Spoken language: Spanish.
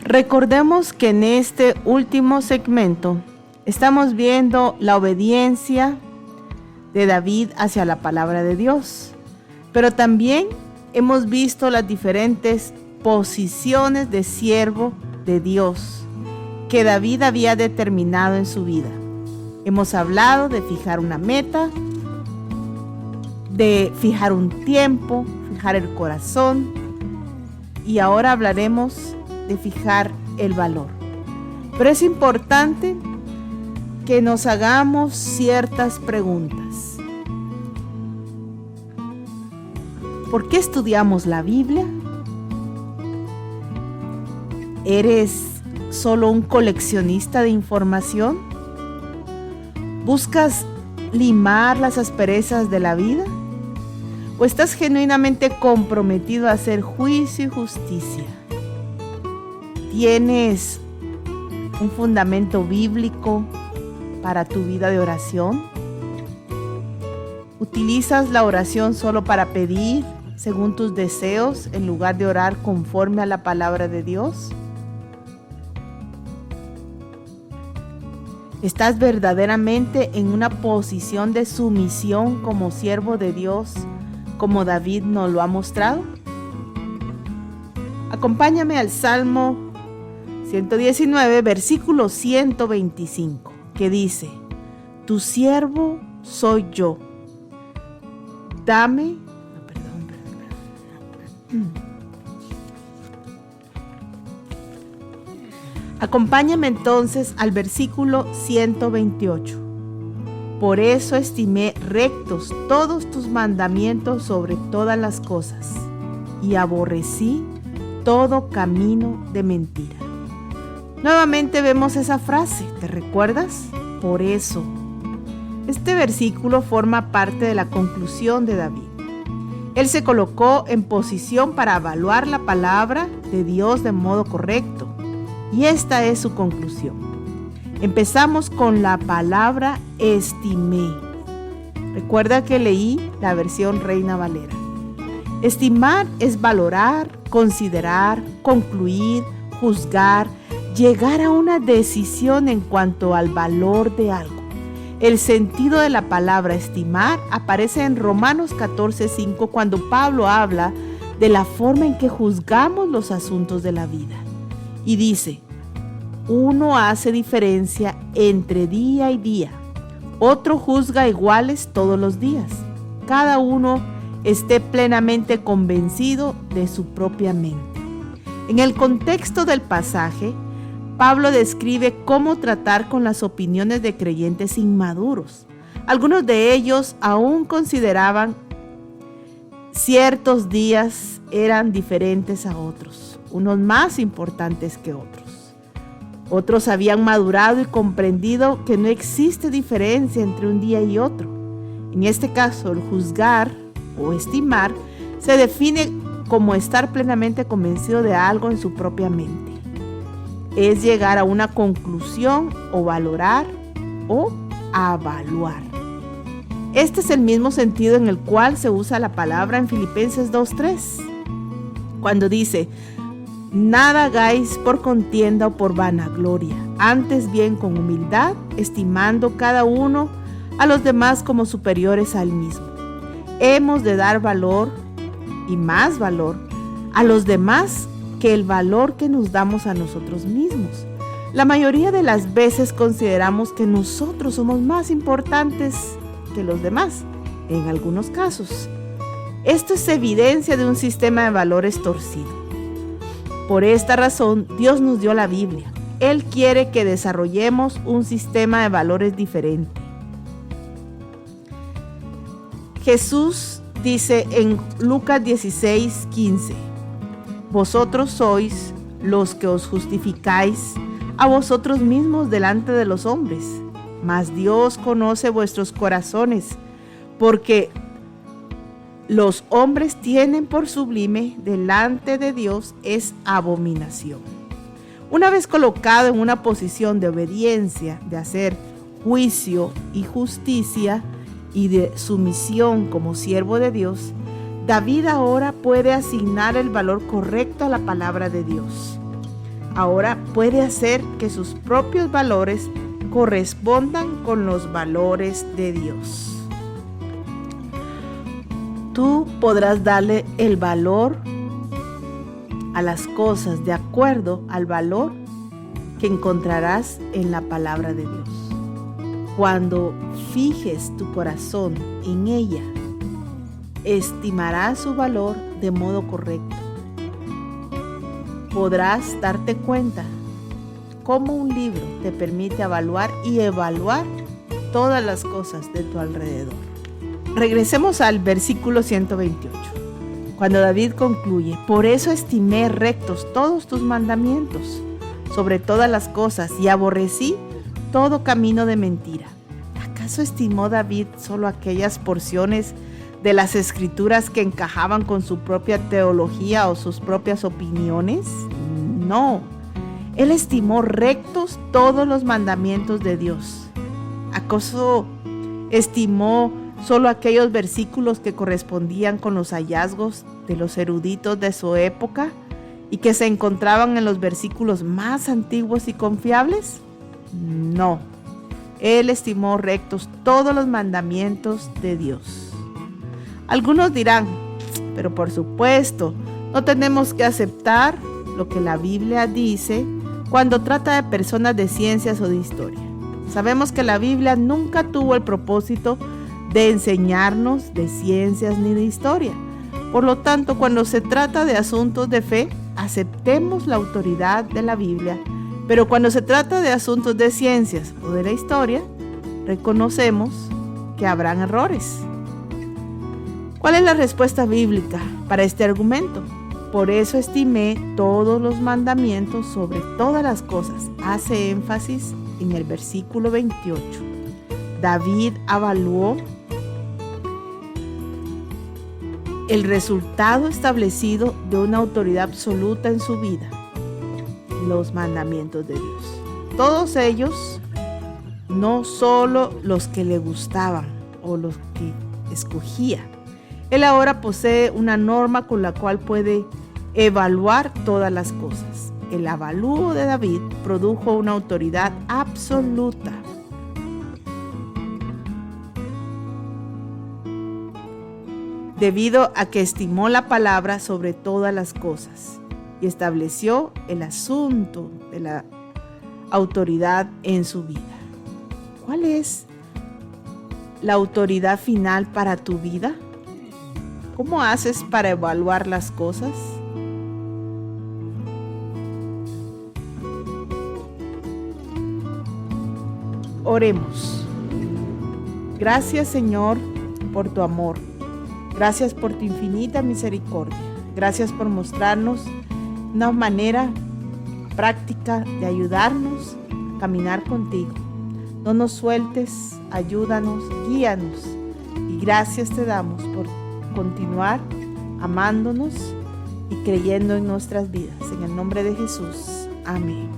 Recordemos que en este último segmento estamos viendo la obediencia de David hacia la palabra de Dios, pero también hemos visto las diferentes posiciones de siervo de Dios que David había determinado en su vida. Hemos hablado de fijar una meta, de fijar un tiempo, fijar el corazón, y ahora hablaremos de fijar el valor. Pero es importante que nos hagamos ciertas preguntas. ¿Por qué estudiamos la Biblia? ¿Eres solo un coleccionista de información? ¿Buscas limar las asperezas de la vida? ¿O estás genuinamente comprometido a hacer juicio y justicia? ¿Tienes un fundamento bíblico para tu vida de oración? ¿Utilizas la oración solo para pedir según tus deseos en lugar de orar conforme a la palabra de Dios? ¿Estás verdaderamente en una posición de sumisión como siervo de Dios, como David nos lo ha mostrado? Acompáñame al Salmo 119, versículo 125, que dice: Tu siervo soy yo. Dame. Acompáñame entonces al versículo 128. Por eso estimé rectos todos tus mandamientos sobre todas las cosas, y aborrecí todo camino de mentira. Nuevamente vemos esa frase, ¿te recuerdas? Por eso. Este versículo forma parte de la conclusión de David. Él se colocó en posición para evaluar la palabra de Dios de modo correcto, y esta es su conclusión. Empezamos con la palabra estimé. Recuerda que leí la versión Reina Valera. Estimar es valorar, considerar, concluir, juzgar, llegar a una decisión en cuanto al valor de algo. El sentido de la palabra estimar aparece en Romanos 14:5 cuando Pablo habla de la forma en que juzgamos los asuntos de la vida. Y dice: uno hace diferencia entre día y día, otro juzga iguales todos los días. Cada uno esté plenamente convencido de su propia mente. En el contexto del pasaje, Pablo describe cómo tratar con las opiniones de creyentes inmaduros. Algunos de ellos aún consideraban ciertos días eran diferentes a otros, unos más importantes que otros. Otros habían madurado y comprendido que no existe diferencia entre un día y otro. En este caso, el juzgar o estimar se define como estar plenamente convencido de algo en su propia mente. Es llegar a una conclusión o valorar o evaluar. Este es el mismo sentido en el cual se usa la palabra en Filipenses 2:3, cuando dice: nada hagáis por contienda o por vanagloria, antes bien con humildad, estimando cada uno a los demás como superiores a él mismo. Hemos de dar valor y más valor a los demás que el valor que nos damos a nosotros mismos. La mayoría de las veces consideramos que nosotros somos más importantes que los demás, en algunos casos. Esto es evidencia de un sistema de valores torcido. Por esta razón, Dios nos dio la Biblia. Él quiere que desarrollemos un sistema de valores diferente. Jesús dice en Lucas 16:15: vosotros sois los que os justificáis a vosotros mismos delante de los hombres, mas Dios conoce vuestros corazones, porque los hombres tienen por sublime delante de Dios es abominación. Una vez colocado en una posición de obediencia, de hacer juicio y justicia y de sumisión como siervo de Dios, David ahora puede asignar el valor correcto a la palabra de Dios. ahora puede hacer que sus propios valores correspondan con los valores de Dios. Tú podrás darle el valor a las cosas de acuerdo al valor que encontrarás en la palabra de Dios. Cuando fijes tu corazón en ella, estimarás su valor de modo correcto. Podrás darte cuenta cómo un libro te permite evaluar todas las cosas de tu alrededor. Regresemos al versículo 128, cuando David concluye: por eso estimé rectos todos tus mandamientos sobre todas las cosas y aborrecí todo camino de mentira. ¿Acaso estimó David solo aquellas porciones de las escrituras que encajaban con su propia teología o sus propias opiniones? No, él estimó rectos todos los mandamientos de Dios. ¿Acaso estimó solo aquellos versículos que correspondían con los hallazgos de los eruditos de su época y que se encontraban en los versículos más antiguos y confiables? No, él estimó rectos todos los mandamientos de Dios. Algunos dirán: pero por supuesto, no tenemos que aceptar lo que la Biblia dice cuando trata de personas de ciencias o de historia. Sabemos que la Biblia nunca tuvo el propósito de enseñarnos de ciencias ni de historia. Por lo tanto, cuando se trata de asuntos de fe, aceptemos la autoridad de la Biblia, pero cuando se trata de asuntos de ciencias o de la historia, reconocemos que habrán errores. ¿Cuál es la respuesta bíblica para este argumento? Por eso estimé todos los mandamientos sobre todas las cosas. Hace énfasis en el versículo 28. David evaluó el resultado establecido de una autoridad absoluta en su vida, los mandamientos de Dios. Todos ellos, no solo los que le gustaban o los que escogía. Él ahora posee una norma con la cual puede evaluar todas las cosas. El avalúo de David produjo una autoridad absoluta. Debido a que estimó la palabra sobre todas las cosas y estableció el asunto de la autoridad en su vida. ¿Cuál es la autoridad final para tu vida? ¿Cómo haces para evaluar las cosas? Oremos. Gracias, Señor, por tu amor. Gracias por tu infinita misericordia. Gracias por mostrarnos una manera práctica de ayudarnos a caminar contigo. No nos sueltes, ayúdanos, guíanos. Y gracias te damos por continuar amándonos y creyendo en nuestras vidas. En el nombre de Jesús. Amén.